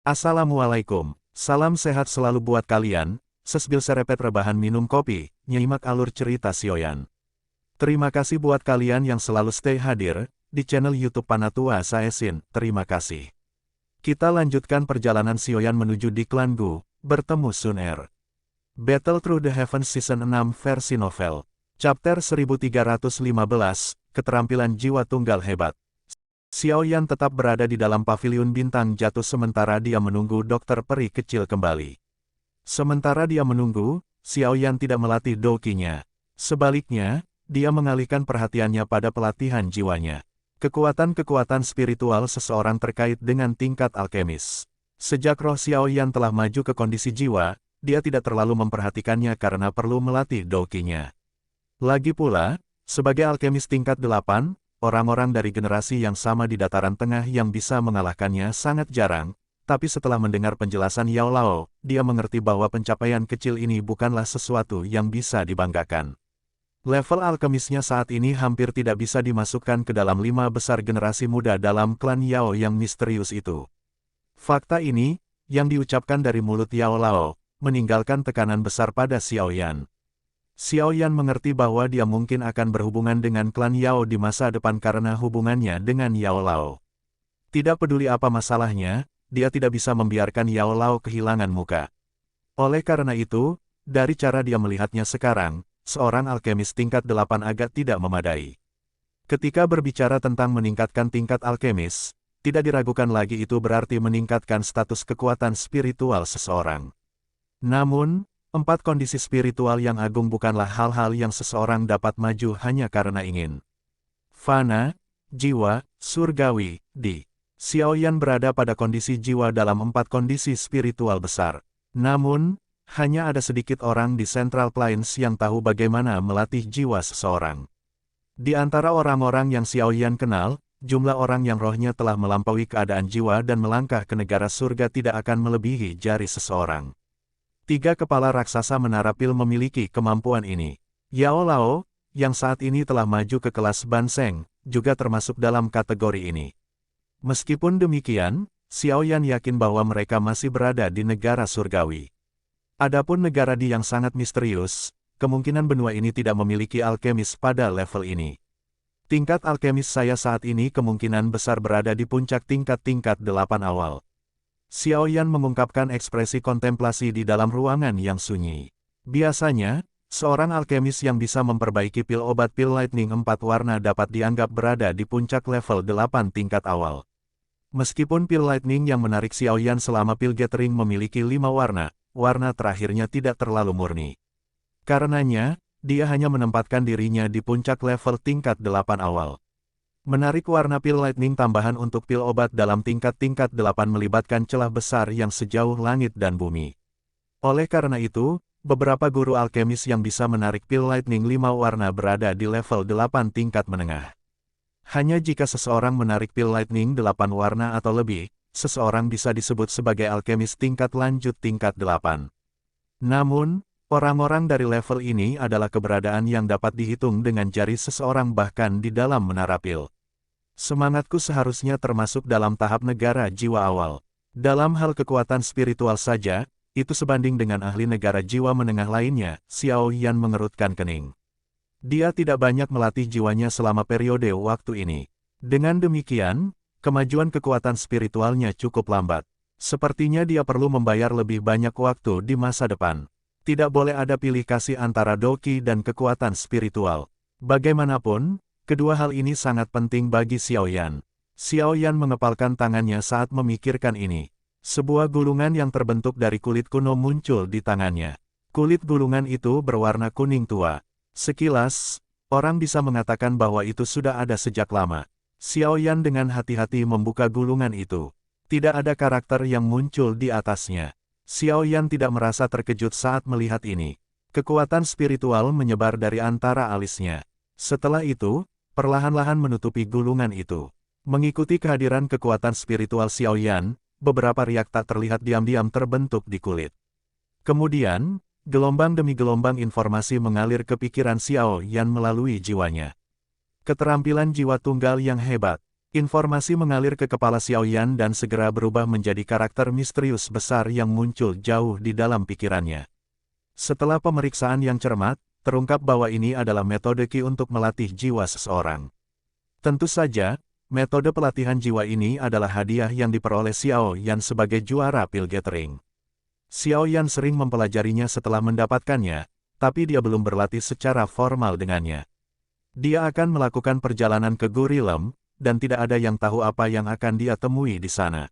Assalamualaikum, salam sehat selalu buat kalian, sesbil serepet rebahan minum kopi, nyimak alur cerita Sioyan. Terima kasih buat kalian yang selalu stay hadir, di channel YouTube Panatua Saesin, terima kasih. Kita lanjutkan perjalanan Sioyan menuju di Klan Gu, bertemu Sun Er. Battle Through the Heavens Season 6 versi novel. Chapter 1315, Keterampilan Jiwa Tunggal Hebat. Xiaoyan tetap berada di dalam paviliun bintang jatuh sementara dia menunggu dokter peri kecil kembali. Sementara dia menunggu, Xiaoyan tidak melatih dokinya. Sebaliknya, dia mengalihkan perhatiannya pada pelatihan jiwanya. Kekuatan-kekuatan spiritual seseorang terkait dengan tingkat alkemis. Sejak roh Xiaoyan telah maju ke kondisi jiwa, dia tidak terlalu memperhatikannya karena perlu melatih dokinya. Lagi pula, sebagai alkemis tingkat 8, orang-orang dari generasi yang sama di dataran tengah yang bisa mengalahkannya sangat jarang, tapi setelah mendengar penjelasan Yao Lao, dia mengerti bahwa pencapaian kecil ini bukanlah sesuatu yang bisa dibanggakan. Level alkemisnya saat ini hampir tidak bisa dimasukkan ke dalam 5 besar generasi muda dalam klan Yao yang misterius itu. Fakta ini, yang diucapkan dari mulut Yao Lao, meninggalkan tekanan besar pada Xiaoyan. Xiaoyan mengerti bahwa dia mungkin akan berhubungan dengan klan Yao di masa depan karena hubungannya dengan Yao Lao. Tidak peduli apa masalahnya, dia tidak bisa membiarkan Yao Lao kehilangan muka. Oleh karena itu, dari cara dia melihatnya sekarang, seorang alkemis tingkat 8 agak tidak memadai. Ketika berbicara tentang meningkatkan tingkat alkemis, tidak diragukan lagi itu berarti meningkatkan status kekuatan spiritual seseorang. Namun, 4 kondisi spiritual yang agung bukanlah hal-hal yang seseorang dapat maju hanya karena ingin. Fana, jiwa, surgawi, di. Xiaoyan berada pada kondisi jiwa dalam 4 kondisi spiritual besar. Namun, hanya ada sedikit orang di Central Plains yang tahu bagaimana melatih jiwa seseorang. Di antara orang-orang yang Xiaoyan kenal, jumlah orang yang rohnya telah melampaui keadaan jiwa dan melangkah ke negara surga tidak akan melebihi jari seseorang. 3 kepala raksasa menara pil memiliki kemampuan ini. Yao Lao, yang saat ini telah maju ke kelas Banseng, juga termasuk dalam kategori ini. Meskipun demikian, Xiaoyan yakin bahwa mereka masih berada di negara surgawi. Adapun negara di yang sangat misterius, kemungkinan benua ini tidak memiliki alkemis pada level ini. Tingkat alkemis saya saat ini kemungkinan besar berada di puncak tingkat-tingkat 8 awal. Xiaoyan mengungkapkan ekspresi kontemplasi di dalam ruangan yang sunyi. Biasanya, seorang alkemis yang bisa memperbaiki pil obat pil lightning 4 warna dapat dianggap berada di puncak level 8 tingkat awal. Meskipun pil lightning yang menarik Xiaoyan selama pil gathering memiliki 5 warna, warna terakhirnya tidak terlalu murni. Karenanya, dia hanya menempatkan dirinya di puncak level tingkat 8 awal. Menarik warna pil lightning tambahan untuk pil obat dalam tingkat-tingkat 8 melibatkan celah besar yang sejauh langit dan bumi. Oleh karena itu, beberapa guru alkemis yang bisa menarik pil lightning 5 warna berada di level 8 tingkat menengah. Hanya jika seseorang menarik pil lightning 8 warna atau lebih, seseorang bisa disebut sebagai alkemis tingkat lanjut tingkat 8. Namun, orang-orang dari level ini adalah keberadaan yang dapat dihitung dengan jari seseorang bahkan di dalam menara pil. Semangatku seharusnya termasuk dalam tahap negara jiwa awal. Dalam hal kekuatan spiritual saja, itu sebanding dengan ahli negara jiwa menengah lainnya, Xiaoyan mengerutkan kening. Dia tidak banyak melatih jiwanya selama periode waktu ini. Dengan demikian, kemajuan kekuatan spiritualnya cukup lambat. Sepertinya dia perlu membayar lebih banyak waktu di masa depan. Tidak boleh ada pilih kasih antara doki dan kekuatan spiritual. Bagaimanapun, kedua hal ini sangat penting bagi Xiaoyan. Xiaoyan mengepalkan tangannya saat memikirkan ini. Sebuah gulungan yang terbentuk dari kulit kuno muncul di tangannya. Kulit gulungan itu berwarna kuning tua. Sekilas, orang bisa mengatakan bahwa itu sudah ada sejak lama. Xiaoyan dengan hati-hati membuka gulungan itu. Tidak ada karakter yang muncul di atasnya. Xiaoyan tidak merasa terkejut saat melihat ini. Kekuatan spiritual menyebar dari antara alisnya. Setelah itu, perlahan-lahan menutupi gulungan itu. Mengikuti kehadiran kekuatan spiritual Xiaoyan, beberapa riak tak terlihat diam-diam terbentuk di kulit. Kemudian, gelombang demi gelombang informasi mengalir ke pikiran Xiaoyan melalui jiwanya. Keterampilan jiwa tunggal yang hebat. Informasi mengalir ke kepala Xiaoyan dan segera berubah menjadi karakter misterius besar yang muncul jauh di dalam pikirannya. Setelah pemeriksaan yang cermat, terungkap bahwa ini adalah metode Qi untuk melatih jiwa seseorang. Tentu saja, metode pelatihan jiwa ini adalah hadiah yang diperoleh Xiaoyan sebagai juara pil gathering. Xiaoyan sering mempelajarinya setelah mendapatkannya, tapi dia belum berlatih secara formal dengannya. Dia akan melakukan perjalanan ke Gurilem, dan tidak ada yang tahu apa yang akan dia temui di sana.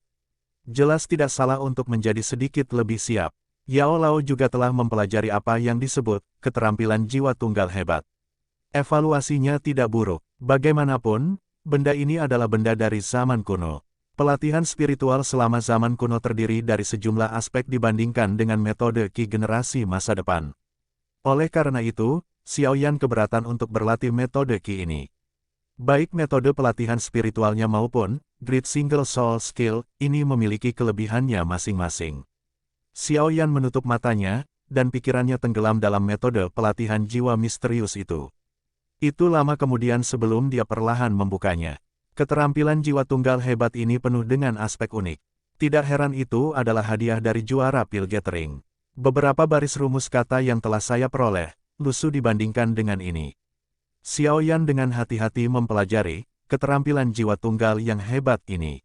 Jelas tidak salah untuk menjadi sedikit lebih siap. Yao Lao juga telah mempelajari apa yang disebut keterampilan jiwa tunggal hebat. Evaluasinya tidak buruk. Bagaimanapun, benda ini adalah benda dari zaman kuno. Pelatihan spiritual selama zaman kuno terdiri dari sejumlah aspek dibandingkan dengan metode Qi generasi masa depan. Oleh karena itu, Xiaoyan keberatan untuk berlatih metode Qi ini. Baik metode pelatihan spiritualnya maupun Great Single Soul Skill ini memiliki kelebihannya masing-masing. Xiaoyan menutup matanya, dan pikirannya tenggelam dalam metode pelatihan jiwa misterius itu. Itu lama kemudian sebelum dia perlahan membukanya. Keterampilan jiwa tunggal hebat ini penuh dengan aspek unik. Tidak heran itu adalah hadiah dari juara pil gathering. Beberapa baris rumus kata yang telah saya peroleh, lusuh dibandingkan dengan ini. Xiaoyan dengan hati-hati mempelajari keterampilan jiwa tunggal yang hebat ini.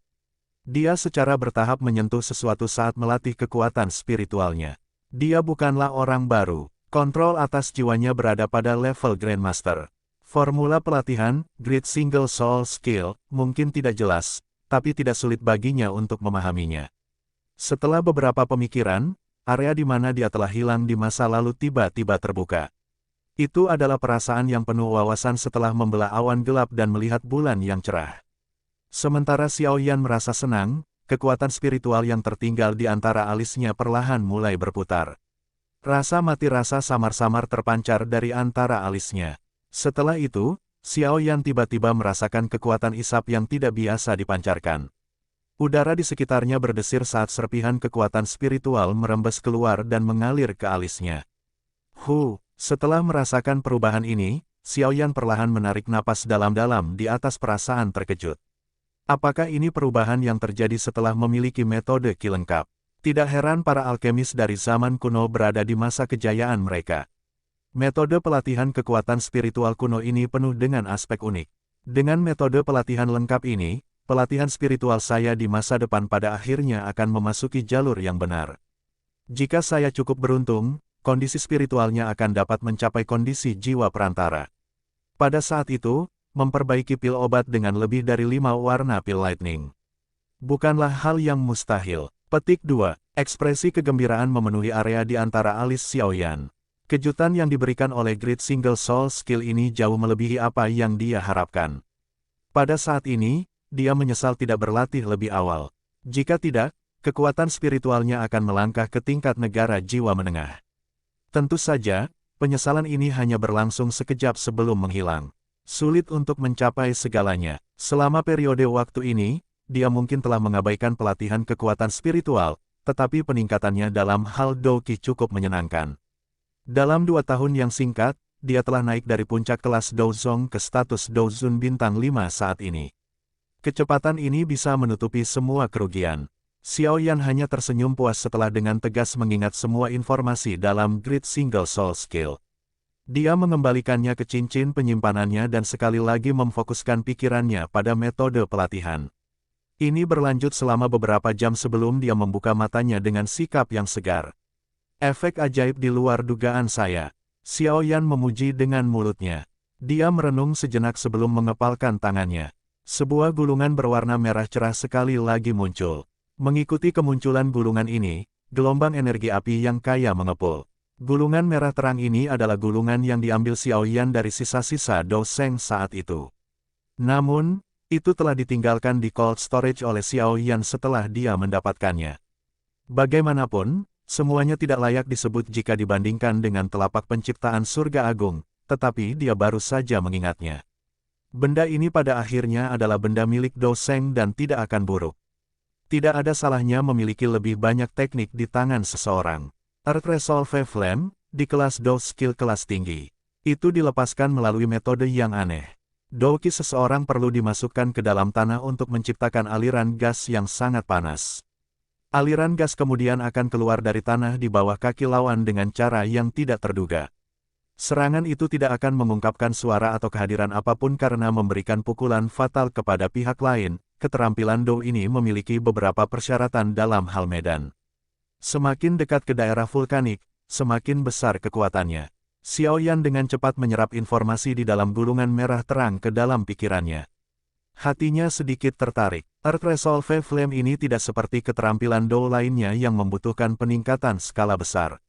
Dia secara bertahap menyentuh sesuatu saat melatih kekuatan spiritualnya. Dia bukanlah orang baru. Kontrol atas jiwanya berada pada level Grandmaster. Formula pelatihan, Great Single Soul Skill, mungkin tidak jelas, tapi tidak sulit baginya untuk memahaminya. Setelah beberapa pemikiran, area di mana dia telah hilang di masa lalu tiba-tiba terbuka. Itu adalah perasaan yang penuh wawasan setelah membelah awan gelap dan melihat bulan yang cerah. Sementara Xiaoyan merasa senang, kekuatan spiritual yang tertinggal di antara alisnya perlahan mulai berputar. Rasa mati rasa samar-samar terpancar dari antara alisnya. Setelah itu, Xiaoyan tiba-tiba merasakan kekuatan isap yang tidak biasa dipancarkan. Udara di sekitarnya berdesir saat serpihan kekuatan spiritual merembes keluar dan mengalir ke alisnya. Setelah merasakan perubahan ini, Xiaoyan perlahan menarik napas dalam-dalam di atas perasaan terkejut. Apakah ini perubahan yang terjadi setelah memiliki metode Qi lengkap? Tidak heran para alkemis dari zaman kuno berada di masa kejayaan mereka. Metode pelatihan kekuatan spiritual kuno ini penuh dengan aspek unik. Dengan metode pelatihan lengkap ini, pelatihan spiritual saya di masa depan pada akhirnya akan memasuki jalur yang benar. Jika saya cukup beruntung, kondisi spiritualnya akan dapat mencapai kondisi jiwa perantara. Pada saat itu, memperbaiki pil obat dengan lebih dari 5 warna pil lightning bukanlah hal yang mustahil. Petik 2. Ekspresi kegembiraan memenuhi area di antara alis Xiaoyan. Kejutan yang diberikan oleh Great Single Soul Skill ini jauh melebihi apa yang dia harapkan. Pada saat ini, dia menyesal tidak berlatih lebih awal. Jika tidak, kekuatan spiritualnya akan melangkah ke tingkat negara jiwa menengah. Tentu saja, penyesalan ini hanya berlangsung sekejap sebelum menghilang. Sulit untuk mencapai segalanya. Selama periode waktu ini, dia mungkin telah mengabaikan pelatihan kekuatan spiritual, tetapi peningkatannya dalam hal Doqi cukup menyenangkan. Dalam 2 tahun yang singkat, dia telah naik dari puncak kelas Douzong ke status Douzun bintang 5 saat ini. Kecepatan ini bisa menutupi semua kerugian. Xiaoyan hanya tersenyum puas setelah dengan tegas mengingat semua informasi dalam Great Single Soul Skill. Dia mengembalikannya ke cincin penyimpanannya dan sekali lagi memfokuskan pikirannya pada metode pelatihan. Ini berlanjut selama beberapa jam sebelum dia membuka matanya dengan sikap yang segar. Efek ajaib di luar dugaan saya. Xiaoyan memuji dengan mulutnya. Dia merenung sejenak sebelum mengepalkan tangannya. Sebuah gulungan berwarna merah cerah sekali lagi muncul. Mengikuti kemunculan gulungan ini, gelombang energi api yang kaya mengepul. Gulungan merah terang ini adalah gulungan yang diambil Xiaoyan dari sisa-sisa Dou Sheng saat itu. Namun, itu telah ditinggalkan di cold storage oleh Xiaoyan setelah dia mendapatkannya. Bagaimanapun, semuanya tidak layak disebut jika dibandingkan dengan telapak penciptaan surga agung, tetapi dia baru saja mengingatnya. Benda ini pada akhirnya adalah benda milik Dou Sheng dan tidak akan buruk. Tidak ada salahnya memiliki lebih banyak teknik di tangan seseorang. Earth Resolve Flame, di kelas Dou Skill kelas tinggi. Itu dilepaskan melalui metode yang aneh. Douqi seseorang perlu dimasukkan ke dalam tanah untuk menciptakan aliran gas yang sangat panas. Aliran gas kemudian akan keluar dari tanah di bawah kaki lawan dengan cara yang tidak terduga. Serangan itu tidak akan mengungkapkan suara atau kehadiran apapun karena memberikan pukulan fatal kepada pihak lain. Keterampilan Dou ini memiliki beberapa persyaratan dalam hal medan. Semakin dekat ke daerah vulkanik, semakin besar kekuatannya. Xiao Yan dengan cepat menyerap informasi di dalam gulungan merah terang ke dalam pikirannya. Hatinya sedikit tertarik. Earth Resolve Flame ini tidak seperti keterampilan Dou lainnya yang membutuhkan peningkatan skala besar.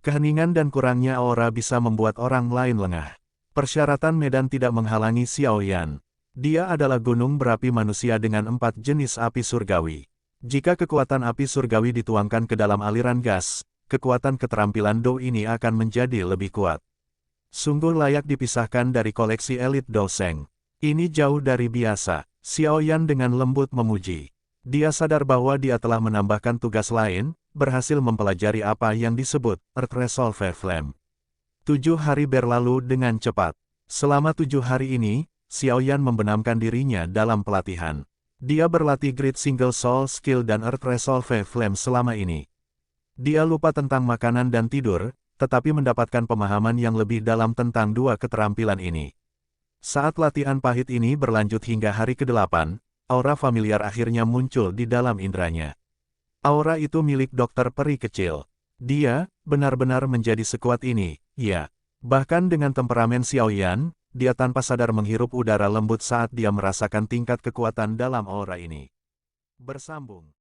Keheningan dan kurangnya aura bisa membuat orang lain lengah. Persyaratan medan tidak menghalangi Xiao Yan. Dia adalah gunung berapi manusia dengan 4 jenis api surgawi. Jika kekuatan api surgawi dituangkan ke dalam aliran gas, kekuatan keterampilan Dou ini akan menjadi lebih kuat. Sungguh layak dipisahkan dari koleksi elit Douseng. Ini jauh dari biasa, Xiao Yan dengan lembut memuji. Dia sadar bahwa dia telah menambahkan tugas lain, berhasil mempelajari apa yang disebut Earth Resolve Flame. 7 hari berlalu dengan cepat. Selama 7 hari ini, Xiao Yan membenamkan dirinya dalam pelatihan. Dia berlatih Great Single Soul Skill dan Earth Resolve Flame selama ini. Dia lupa tentang makanan dan tidur, tetapi mendapatkan pemahaman yang lebih dalam tentang dua keterampilan ini. Saat latihan pahit ini berlanjut hingga hari ke-8, aura familiar akhirnya muncul di dalam indranya. Aura itu milik dokter peri kecil. Dia, benar-benar menjadi sekuat ini, ya. Bahkan dengan temperamen Xiao Yan, dia tanpa sadar menghirup udara lembut saat dia merasakan tingkat kekuatan dalam aura ini. Bersambung.